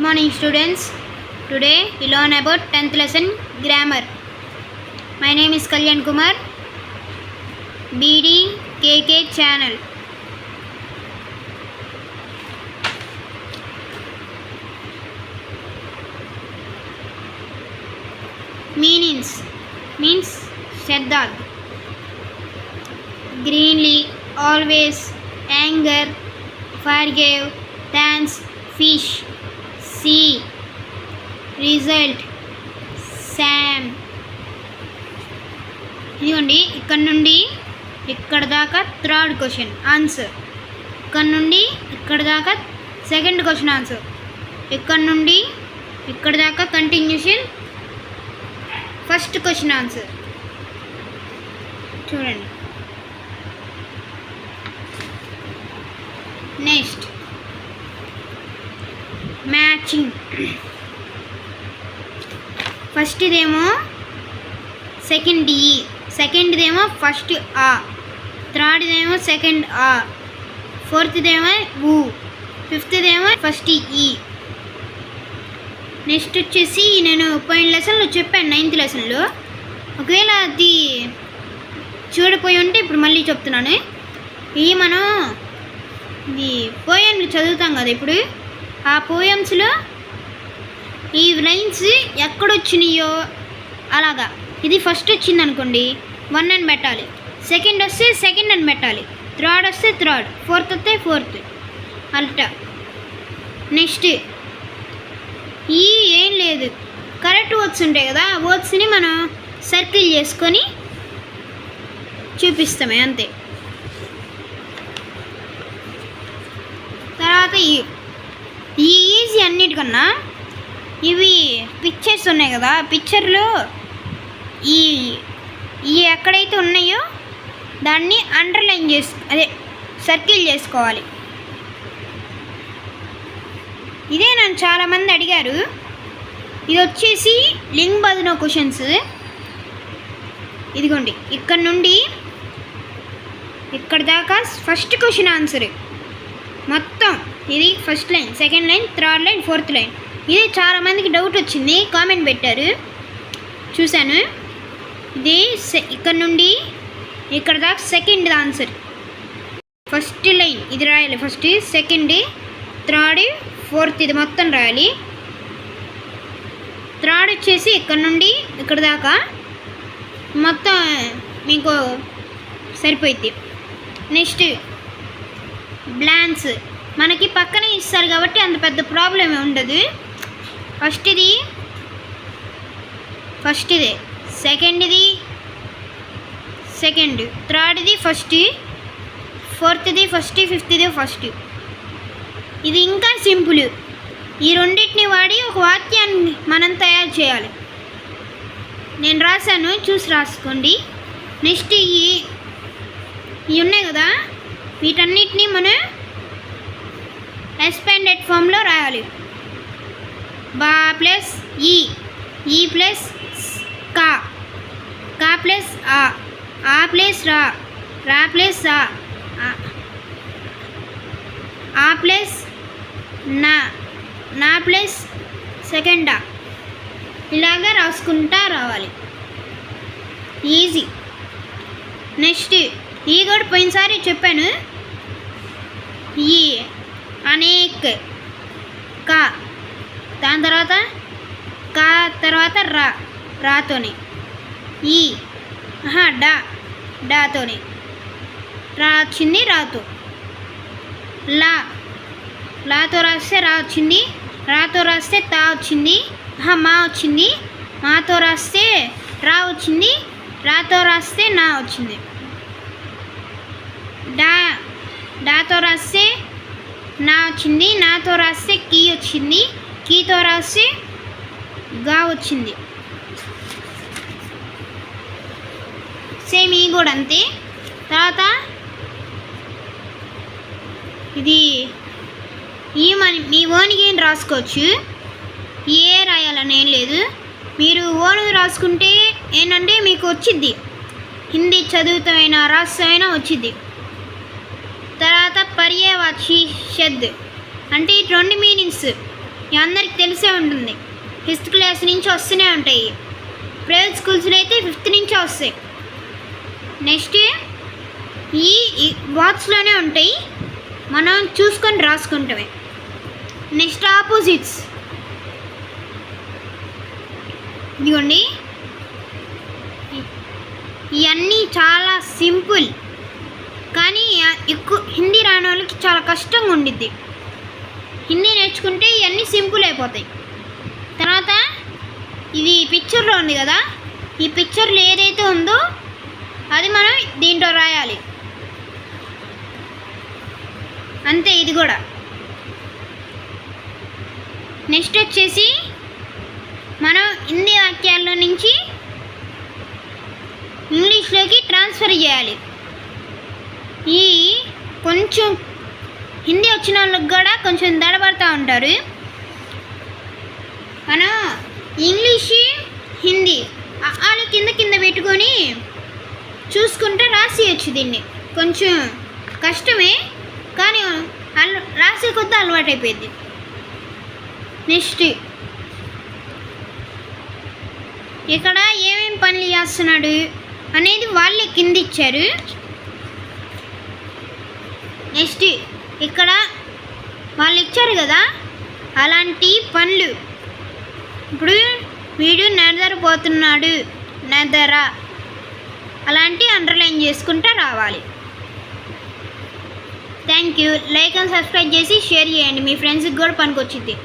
morning students. Today we learn about 10th lesson grammar. My name is Kalyan Kumar, BDKK channel. Meanings means Shaddad, greenly, always, anger, forgive, dance, fish, see, result, Sam. ఇదిగోండి ఇక్కడ నుండి ఇక్కడ దాకా third question answer, ఇక్కడ నుండి ఇక్కడ దాకా second question answer, ఇక్కడ నుండి ఇక్కడ దాకా కంటిన్యూషన్ ఫస్ట్ క్వశ్చన్ ఆన్సర్. చూడండి. Next matching. ఫస్ట్ ఇదేమో సెకండ్ ఈ, సెకండ్దేమో ఫస్ట్ ఆ, థర్డ్దేమో సెకండ్ ఆ, ఫోర్త్దేమో ఊ, ఫిఫ్త్దేమో ఫస్ట్ ఈ. నెక్స్ట్ వచ్చేసి నేను పోయిన లెసన్లో చెప్పాను 9th లెసన్లో. ఒకవేళ అది చూడిపోయి ఉంటే ఇప్పుడు మళ్ళీ చెప్తున్నాను. ఇవి మనం ఇది పోయమ్లు చదువుతాం కదా ఇప్పుడు, ఆ పోయమ్స్లో ఈ లైన్స్ ఎక్కడొచ్చినాయో అలాగా. ఇది ఫస్ట్ వచ్చింది అనుకోండి 1 అని పెట్టాలి, సెకండ్ వస్తే సెకండ్ అని పెట్టాలి, థర్డ్ వస్తే థర్డ్, ఫోర్త్ వస్తే ఫోర్త్ అల్టా. నెక్స్ట్ ఈ ఏం లేదు, కరెక్ట్ వర్డ్స్ ఉంటాయి కదా, ఆ వర్డ్స్ని మనం సర్కిల్ చేసుకొని చూపిస్తామే అంతే. తర్వాత ఈ ఈజీ అన్నిటికన్నా ఇవి పిక్చర్స్ ఉన్నాయి కదా, పిక్చర్లో ఈ ఎక్కడైతే ఉన్నాయో దాన్ని అండర్లైన్ అదే సర్కిల్ చేసుకోవాలి. ఇదే నన్ను చాలామంది అడిగారు. ఇది వచ్చేసి లింక్ బదునో క్వశ్చన్స్. ఇదిగోండి ఇక్కడ నుండి ఇక్కడ దాకా ఫస్ట్ క్వశ్చన్ ఆన్సర్ మొత్తం. ఇది first line, second line, third line, fourth line. ఇది చాలామందికి డౌట్ వచ్చింది, కామెంట్ పెట్టారు, చూశాను. ఇది ఇక్కడ నుండి ఇక్కడ దాకా సెకండ్ ఆన్సర్. ఫస్ట్ లైన్ ఇది రాయాలి, ఫస్ట్, సెకండ్, థర్డ్, ఫోర్త్, ఇది మొత్తం రాయాలి. థర్డ్ వచ్చేసి ఇక్కడ నుండి ఇక్కడ దాకా మొత్తం మీకు సరిపోయింది. నెక్స్ట్ బ్లాంక్స్ మనకి పక్కనే ఇస్తారు కాబట్టి అంత పెద్ద ప్రాబ్లం ఉండదు. ఫస్ట్ది సెకండ్ది సెకండ్, థర్డ్ది ఫస్ట్, ఫోర్త్ది ఫస్ట్, ఫిఫ్త్ది ఫస్ట్. ఇది ఇంకా సింపుల్. ఈ రెండింటిని వాడి ఒక వాక్యాన్ని మనం తయారు చేయాలి. నేను రాశాను, చూసి రాసుకోండి. నెక్స్ట్ ఇవి ఉన్నాయి కదా, వీటన్నిటిని మనం ఎక్స్పాండెడ్ ఫామ్లో రాయాలి. బా ప్లస్ ఈ ప్లస్ కా, కా ప్లస్ ఆ ప్లస్ రా ప్లస్ ఆ ప్లస్ నా ప్లస్ సెకండా, ఇలాగా రాసుకుంటా రావాలి. ఈజీ. నెక్స్ట్ ఈ కూడా పోయినసారి చెప్పాను. ఈ అనేక్ కా, దాని తర్వాత కా తర్వాత రాతోని, ఈ డాతోని, రా వచ్చింది రాతో, లాతో రాస్తే రా వచ్చింది, రాతో రాస్తే తా వచ్చింది, మా వచ్చింది, మాతో రాస్తే రా వచ్చింది, రాతో రాస్తే నా వచ్చింది, డాతో రాస్తే నా వచ్చింది, నాతో రాస్తే కీ వచ్చింది, కీతో రాస్తే గా వచ్చింది. సేమ్ ఈ కూడా అంతే. తర్వాత ఇది మీ ఓన్కి ఏం రాసుకోవచ్చు, ఏ రాయాలని ఏం లేదు. మీరు ఓన్ రాసుకుంటే ఏంటంటే మీకు వచ్చిద్ది, హిందీ చదువుతామైనా రాస్తామైనా వచ్చిద్ది. తర్వాత పర్యాయవాచి షద్ అంటే 2 మీనింగ్స్ అందరికి తెలిసే ఉంటుంది. 5th క్లాస్ నుంచి వస్తూనే ఉంటాయి. ప్రైవేట్ స్కూల్స్లో అయితే 5th నుంచే వస్తాయి. నెక్స్ట్ ఈ బాక్స్లోనే ఉంటాయి, మనం చూసుకొని రాసుకుంటామే. నెక్స్ట్ ఆపోజిట్స్, ఇదిగోండి. ఇవన్నీ చాలా సింపుల్, కానీ ఎక్కువ హిందీ రాని వాళ్ళకి చాలా కష్టంగా ఉండిద్ది. హిందీ నేర్చుకుంటే ఇవన్నీ సింపుల్ అయిపోతాయి. తర్వాత ఇది పిక్చర్లో ఉంది కదా, ఈ పిక్చర్లో ఏదైతే ఉందో అది మనం దీంట్లో రాయాలి. అంతే, ఇది కూడా. నెక్స్ట్ వచ్చేసి మనం హిందీ వాక్యాల్లో నుంచి ఇంగ్లీష్లోకి ట్రాన్స్ఫర్ చేయాలి. ఈ కొంచెం హిందీ వచ్చిన వాళ్ళకి కూడా కొంచెం దడబడుతూ ఉంటారు. మనం ఇంగ్లీష్ హిందీ వాళ్ళు కింద పెట్టుకొని చూసుకుంటే రాసేయచ్చు. దీన్ని కొంచెం కష్టమే, కానీ రాసే కొద్ది అలవాటు అయిపోయింది. నెక్స్ట్ ఇక్కడ ఏమేమి పనులు చేస్తున్నాడు అనేది వాళ్ళే కింద ఇచ్చారు. నెక్స్ట్ ఇక్కడ వాళ్ళు ఇచ్చారు కదా అలాంటి పనులు. ఇప్పుడు వీడు నిద్రపోతున్నాడు, నిద్ర, అలాంటి అండర్లైన్ చేసుకుంటూ రావాలి. Thank you. Like and subscribe చేసి షేర్ చేయండి, మీ ఫ్రెండ్స్కి కూడా పనికొచ్చిద్ది.